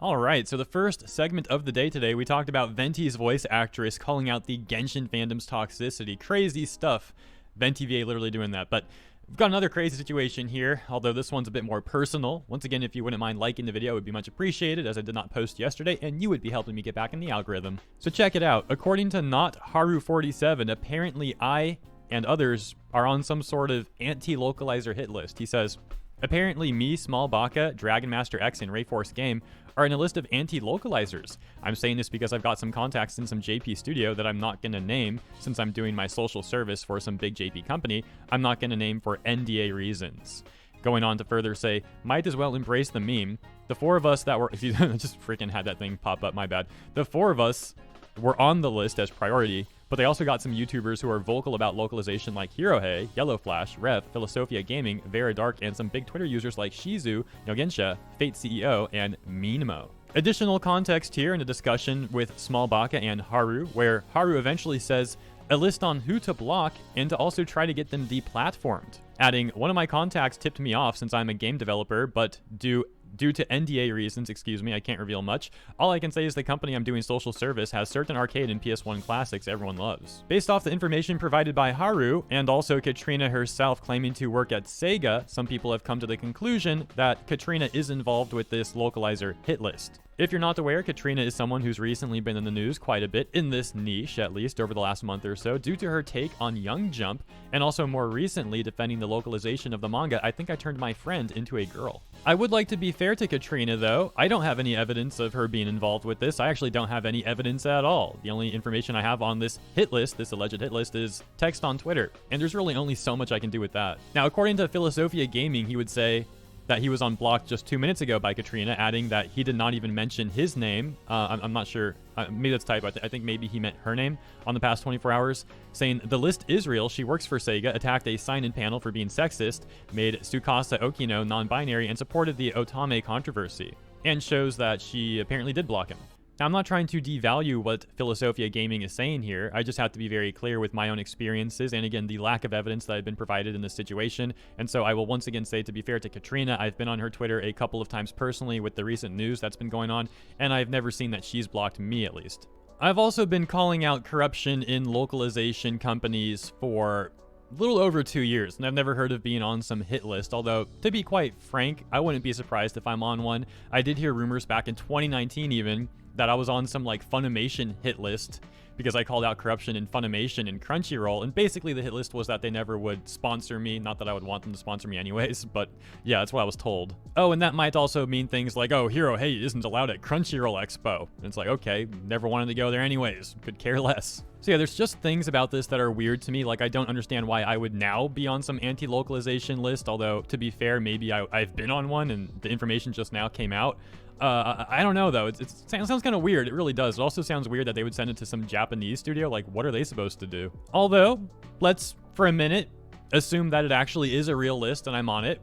Alright, so the first segment of the day today, we talked about Venti's voice actress calling out the Genshin fandom's toxicity. Crazy stuff. Venti VA literally doing that. But we've got another crazy situation here, although this one's a bit more personal. Once again, if you wouldn't mind liking the video, it would be much appreciated, as I did not post yesterday, and you would be helping me get back in the algorithm. So check it out. According to NotHaru47, apparently I and others are on some sort of anti-localizer hit list. He says, apparently me, Small Baka, Dragon Master X, and Rayforce Game are in a list of anti-localizers. I'm saying this because I've got some contacts in some JP studio that I'm not going to name since I'm doing my social service for some big JP company. I'm not going to name for NDA reasons. Going on to further say, might as well embrace the meme. The four of us that were, just freaking had that thing pop up, my bad. The four of us were on the list as priority, but they also got some YouTubers who are vocal about localization like Hirohei, Yellow Flash, Rev, Philosophia Gaming, Vera Dark, and some big Twitter users like Shizu, Nogensha, Fate CEO, and Minimo. Additional context here in a discussion with Small Baka and Haru, where Haru eventually says a list on who to block and to also try to get them deplatformed. Adding, one of my contacts tipped me off since I'm a game developer, but due to NDA reasons, I can't reveal much. All I can say is the company I'm doing social service has certain arcade and PS1 classics everyone loves. Based off the information provided by Haru, and also Katrina herself claiming to work at Sega, some people have come to the conclusion that Katrina is involved with this localizer hit list. If you're not aware, Katrina is someone who's recently been in the news quite a bit, in this niche at least, over the last month or so, due to her take on Young Jump, and also more recently defending the localization of the manga, I Think I Turned My Friend Into a Girl. I would like to be fair to Katrina though. I don't have any evidence of her being involved with this. I actually don't have any evidence at all. The only information I have on this hit list, this alleged hit list, is text on Twitter, and there's really only so much I can do with that. Now, according to Philosophia Gaming, he would say that he was unblocked just 2 minutes ago by Katrina, adding that he did not even mention his name. I'm not sure. Maybe that's typo. I think maybe he meant her name on the past 24 hours, saying the list is real. She works for Sega, attacked a sign-in panel for being sexist, made Tsukasa Okino non-binary, and supported the Otame controversy, and shows that she apparently did block him. Now, I'm not trying to devalue what Philosophia Gaming is saying here. I just have to be very clear with my own experiences and, again, the lack of evidence that I've been provided in this situation. And so I will once again say, to be fair to Katrina, I've been on her Twitter a couple of times personally with the recent news that's been going on, and I've never seen that she's blocked me, at least. I've also been calling out corruption in localization companies for a little over 2 years, and I've never heard of being on some hit list, although, to be quite frank, I wouldn't be surprised if I'm on one. I did hear rumors back in 2019 even, that I was on some like Funimation hit list because I called out corruption in Funimation and Crunchyroll, and basically the hit list was that they never would sponsor me. Not that I would want them to sponsor me anyways, but yeah, that's what I was told. Oh, and that might also mean things like, oh, Hirohei isn't allowed at Crunchyroll Expo. And it's like, okay, never wanted to go there anyways, could care less. So yeah, there's just things about this that are weird to me. Like, I don't understand why I would now be on some anti-localization list, although, to be fair, maybe I've been on one and the information just now came out. I don't know, though. It sounds kind of weird. It really does. It also sounds weird that they would send it to some Japanese studio. Like, what are they supposed to do? Although, let's, for a minute, assume that it actually is a real list and I'm on it.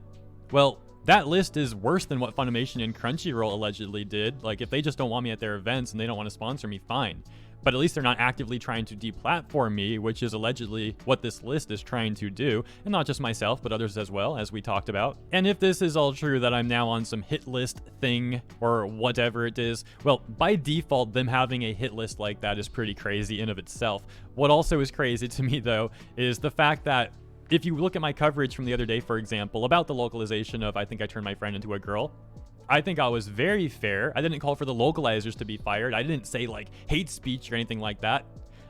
Well, that list is worse than what Funimation and Crunchyroll allegedly did. Like, if they just don't want me at their events and they don't want to sponsor me, fine. But at least they're not actively trying to deplatform me, which is allegedly what this list is trying to do. And not just myself, but others as well, as we talked about. And if this is all true, that I'm now on some hit list thing, or whatever it is, well, by default, them having a hit list like that is pretty crazy in of itself. What also is crazy to me, though, is the fact that if you look at my coverage from the other day, for example, about the localization of I Think I Turned My Friend Into a Girl, I think I was very fair. I didn't call for the localizers to be fired. I didn't say like hate speech or anything like that.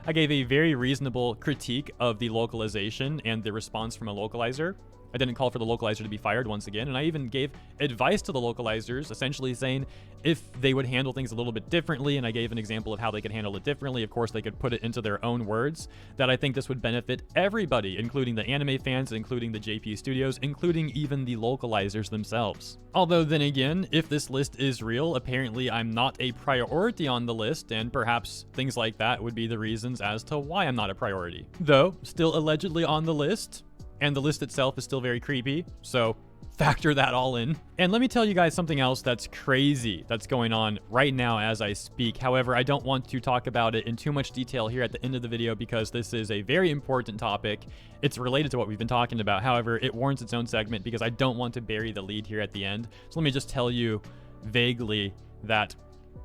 I gave a very reasonable critique of the localization and the response from a localizer. I didn't call for the localizer to be fired once again, and I even gave advice to the localizers, essentially saying if they would handle things a little bit differently, and I gave an example of how they could handle it differently. Of course, they could put it into their own words, that I think this would benefit everybody, including the anime fans, including the JP studios, including even the localizers themselves. Although then again, if this list is real, apparently I'm not a priority on the list, and perhaps things like that would be the reasons as to why I'm not a priority. Though, still allegedly on the list, and the list itself is still very creepy, so factor that all in. And let me tell you guys something else that's crazy that's going on right now as I speak. However, I don't want to talk about it in too much detail here at the end of the video because this is a very important topic. It's related to what we've been talking about. However, it warrants its own segment because I don't want to bury the lead here at the end. So let me just tell you vaguely that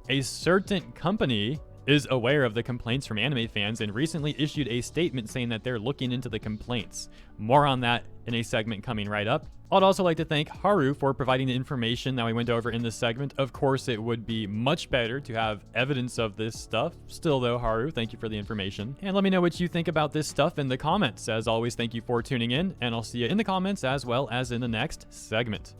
a certain company is aware of the complaints from anime fans and recently issued a statement saying that they're looking into the complaints. More on that in a segment coming right up. I'd also like to thank Haru for providing the information that we went over in this segment. Of course, it would be much better to have evidence of this stuff. Still though, Haru, thank you for the information. And let me know what you think about this stuff in the comments. As always, thank you for tuning in, and I'll see you in the comments as well as in the next segment.